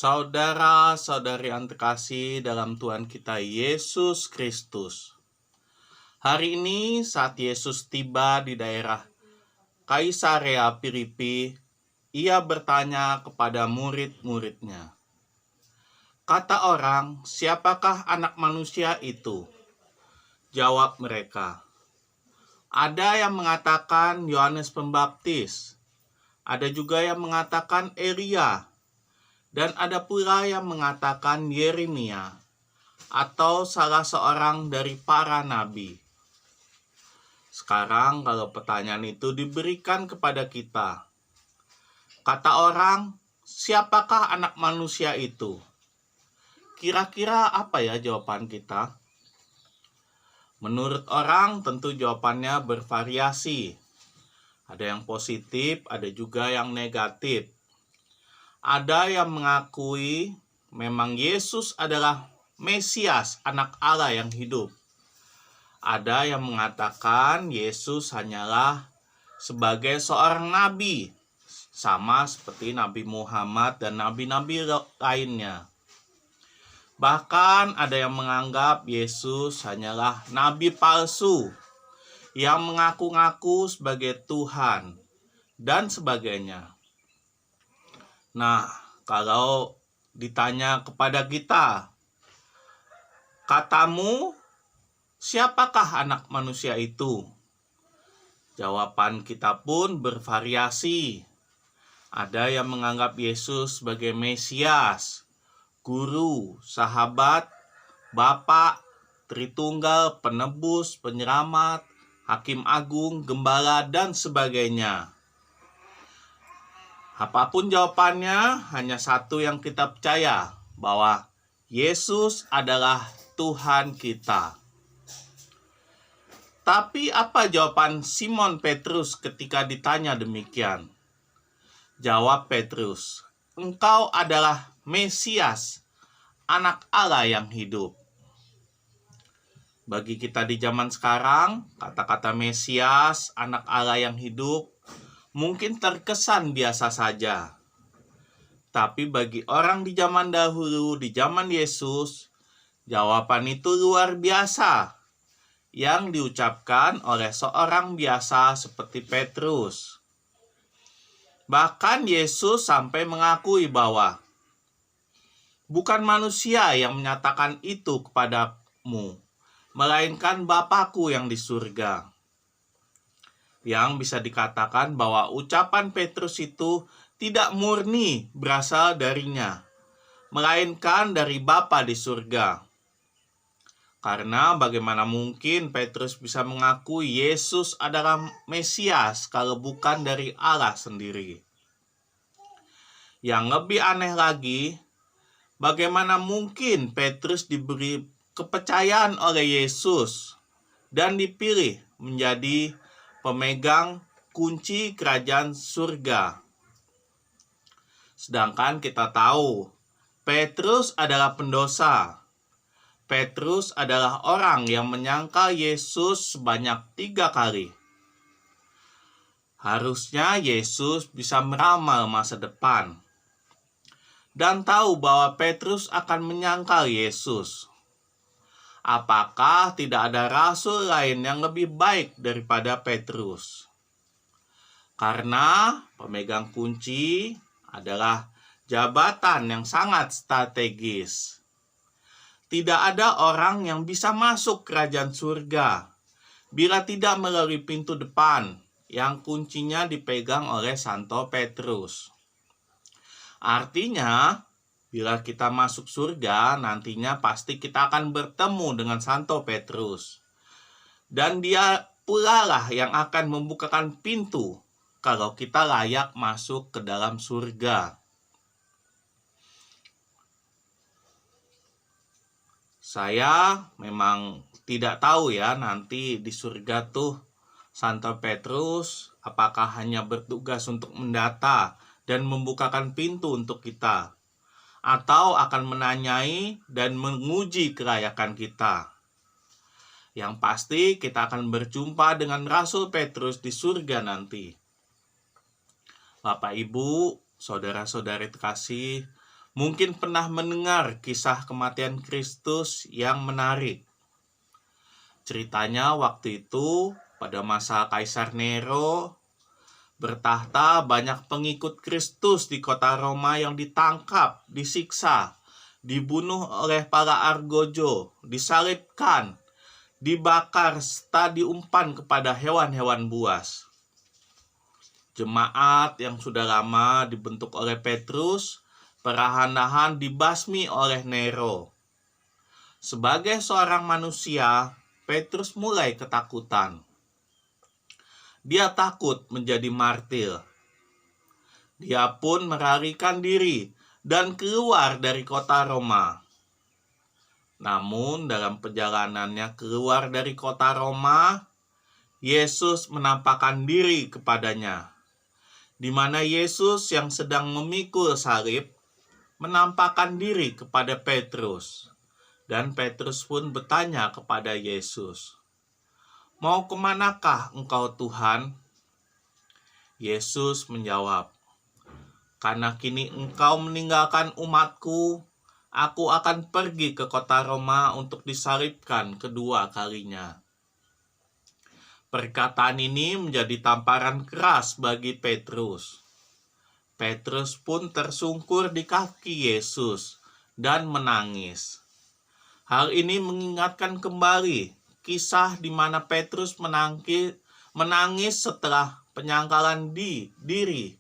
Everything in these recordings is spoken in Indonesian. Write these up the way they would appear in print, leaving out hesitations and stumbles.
Saudara-saudari yang terkasih dalam Tuhan kita Yesus Kristus. Hari ini saat Yesus tiba di daerah Kaisarea Filipi, ia bertanya kepada murid-muridnya. Kata orang, siapakah anak manusia itu? Jawab mereka. Ada yang mengatakan Yohanes Pembaptis, ada juga yang mengatakan Elia, dan ada pula yang mengatakan Yeremia atau salah seorang dari para nabi. Sekarang kalau pertanyaan itu diberikan kepada kita, kata orang, siapakah anak manusia itu? Kira-kira apa ya jawaban kita? Menurut orang tentu jawabannya bervariasi. Ada yang positif, ada juga yang negatif. Ada yang mengakui memang Yesus adalah Mesias, anak Allah yang hidup. Ada yang mengatakan Yesus hanyalah sebagai seorang nabi, sama seperti Nabi Muhammad dan nabi-nabi lainnya. Bahkan ada yang menganggap Yesus hanyalah nabi palsu yang mengaku-ngaku sebagai Tuhan dan sebagainya. Nah, kalau ditanya kepada kita, katamu, siapakah anak manusia itu? Jawaban kita pun bervariasi. Ada yang menganggap Yesus sebagai Mesias, Guru, Sahabat, Bapa, Tritunggal, Penebus, Penyelamat, Hakim Agung, Gembala, dan sebagainya. Apapun jawabannya, hanya satu yang kita percaya, bahwa Yesus adalah Tuhan kita. Tapi apa jawaban Simon Petrus ketika ditanya demikian? Jawab Petrus, engkau adalah Mesias, anak Allah yang hidup. Bagi kita di zaman sekarang, kata-kata Mesias, anak Allah yang hidup, mungkin terkesan biasa saja. Tapi bagi orang di zaman dahulu, di zaman Yesus, jawaban itu luar biasa yang diucapkan oleh seorang biasa seperti Petrus. Bahkan Yesus sampai mengakui bahwa bukan manusia yang menyatakan itu kepadamu, melainkan Bapa-Ku yang di surga. Yang bisa dikatakan bahwa ucapan Petrus itu tidak murni berasal darinya, melainkan dari Bapa di surga. Karena bagaimana mungkin Petrus bisa mengakui Yesus adalah Mesias kalau bukan dari Allah sendiri? Yang lebih aneh lagi, bagaimana mungkin Petrus diberi kepercayaan oleh Yesus dan dipilih menjadi pemegang kunci kerajaan surga? Sedangkan kita tahu, Petrus adalah pendosa. Petrus adalah orang yang menyangkal Yesus sebanyak 3 kali. Harusnya Yesus bisa meramal masa depan dan tahu bahwa Petrus akan menyangkal Yesus. Apakah tidak ada rasul lain yang lebih baik daripada Petrus? Karena pemegang kunci adalah jabatan yang sangat strategis. Tidak ada orang yang bisa masuk kerajaan surga bila tidak melalui pintu depan yang kuncinya dipegang oleh Santo Petrus. Artinya, bila kita masuk surga, nantinya pasti kita akan bertemu dengan Santo Petrus. Dan dia pula lah yang akan membukakan pintu kalau kita layak masuk ke dalam surga. Saya memang tidak tahu ya nanti di surga tuh Santo Petrus apakah hanya bertugas untuk mendata dan membukakan pintu untuk kita, atau akan menanyai dan menguji kelayakan kita. Yang pasti kita akan berjumpa dengan Rasul Petrus di surga nanti. Bapak Ibu, saudara-saudari terkasih, Mungkin pernah mendengar kisah kematian Kristus yang menarik. Ceritanya waktu itu pada masa Kaisar Nero bertahta, banyak pengikut Kristus di kota Roma yang ditangkap, disiksa, dibunuh oleh para argojo, disalibkan, dibakar, serta diumpan kepada hewan-hewan buas. Jemaat yang sudah lama dibentuk oleh Petrus perlahan-lahan dibasmi oleh Nero. Sebagai seorang manusia, Petrus mulai ketakutan. Dia takut menjadi martir. Dia pun melarikan diri dan keluar dari kota Roma. Namun dalam perjalanannya keluar dari kota Roma, Yesus menampakkan diri kepadanya, di mana Yesus yang sedang memikul salib menampakkan diri kepada Petrus. Dan Petrus pun bertanya kepada Yesus, "Mau kemanakah engkau, Tuhan?" Yesus menjawab, "Karena kini engkau meninggalkan umatku, aku akan pergi ke kota Roma untuk disalibkan kedua kalinya." Perkataan ini menjadi tamparan keras bagi Petrus. Petrus pun tersungkur di kaki Yesus dan menangis. Hal ini mengingatkan kembali kisah di mana Petrus menangis setelah penyangkalan diri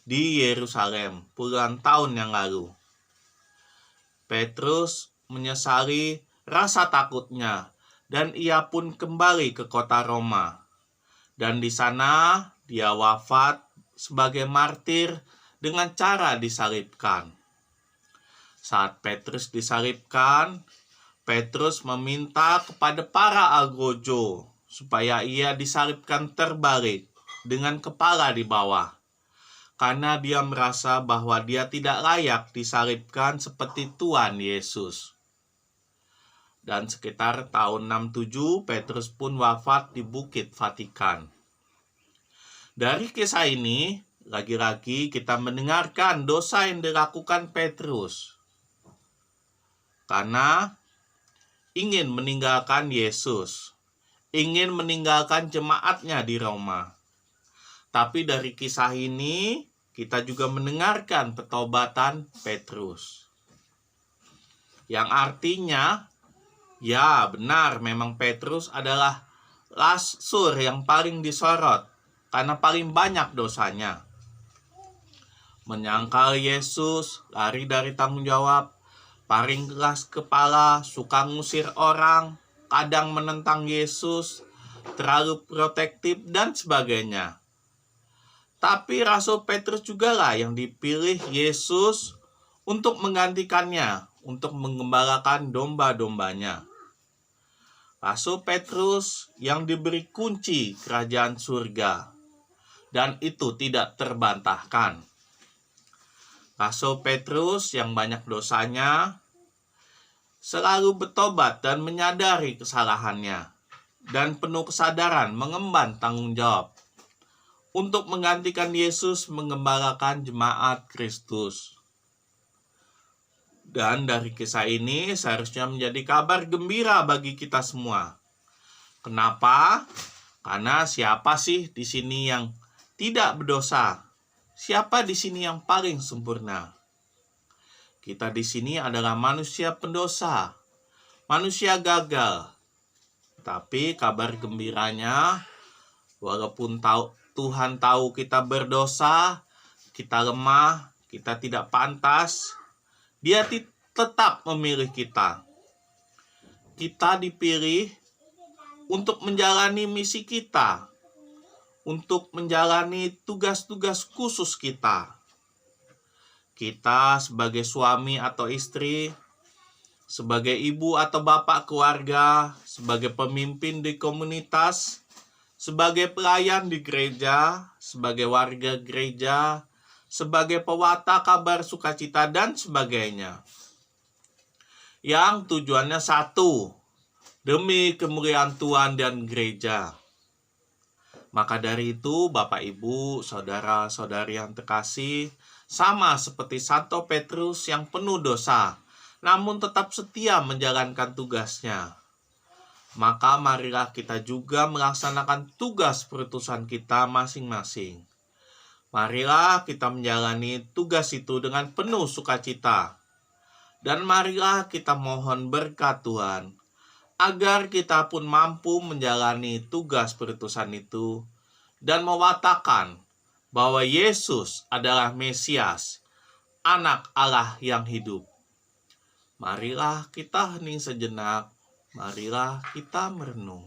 di Yerusalem puluhan tahun yang lalu. Petrus menyesali rasa takutnya dan ia pun kembali ke kota Roma. Dan di sana dia wafat sebagai martir dengan cara disalibkan. Saat Petrus disalibkan, Petrus meminta kepada para argojo supaya ia disalibkan terbalik dengan kepala di bawah, karena dia merasa bahwa dia tidak layak disalibkan seperti Tuhan Yesus. Dan sekitar tahun 67, Petrus pun wafat di Bukit Vatikan. Dari kisah ini, lagi-lagi kita mendengarkan dosa yang dilakukan Petrus. Karena ingin meninggalkan Yesus, ingin meninggalkan jemaatnya di Roma. Tapi dari kisah ini, kita juga mendengarkan pertobatan Petrus. Yang artinya, ya benar memang Petrus adalah rasul yang paling disorot karena paling banyak dosanya. Menyangkal Yesus, lari dari tanggung jawab, paling keras kepala, suka ngusir orang, kadang menentang Yesus, terlalu protektif dan sebagainya. Tapi Rasul Petrus juga lah yang dipilih Yesus untuk menggantikannya, untuk mengembalakan domba-dombanya. Rasul Petrus yang diberi kunci kerajaan surga, dan itu tidak terbantahkan. Rasul Petrus yang banyak dosanya selalu bertobat dan menyadari kesalahannya, dan penuh kesadaran mengemban tanggung jawab untuk menggantikan Yesus mengembalakan jemaat Kristus. Dan dari kisah ini seharusnya menjadi kabar gembira bagi kita semua. Kenapa? Karena siapa sih di sini yang tidak berdosa? Siapa di sini yang paling sempurna? Kita di sini adalah manusia pendosa, manusia gagal. Tapi kabar gembiranya, walaupun Tuhan tahu kita berdosa, kita lemah, kita tidak pantas, Dia tetap memilih kita. Kita dipilih untuk menjalani misi kita, untuk menjalani tugas-tugas khusus kita. Kita sebagai suami atau istri, sebagai ibu atau bapak keluarga, sebagai pemimpin di komunitas, sebagai pelayan di gereja, sebagai warga gereja, sebagai pewarta kabar sukacita, dan sebagainya. Yang tujuannya satu, demi kemuliaan Tuhan dan gereja. Maka dari itu, Bapak Ibu, saudara-saudari yang terkasih, Sama seperti Santo Petrus yang penuh dosa, namun tetap setia menjalankan tugasnya. Maka marilah kita juga melaksanakan tugas perutusan kita masing-masing. Marilah kita menjalani tugas itu dengan penuh sukacita. Dan marilah kita mohon berkat Tuhan, agar kita pun mampu menjalani tugas perutusan itu dan mewatakkan bahwa Yesus adalah Mesias, Anak Allah yang hidup. Marilah kita hening sejenak, marilah kita merenung.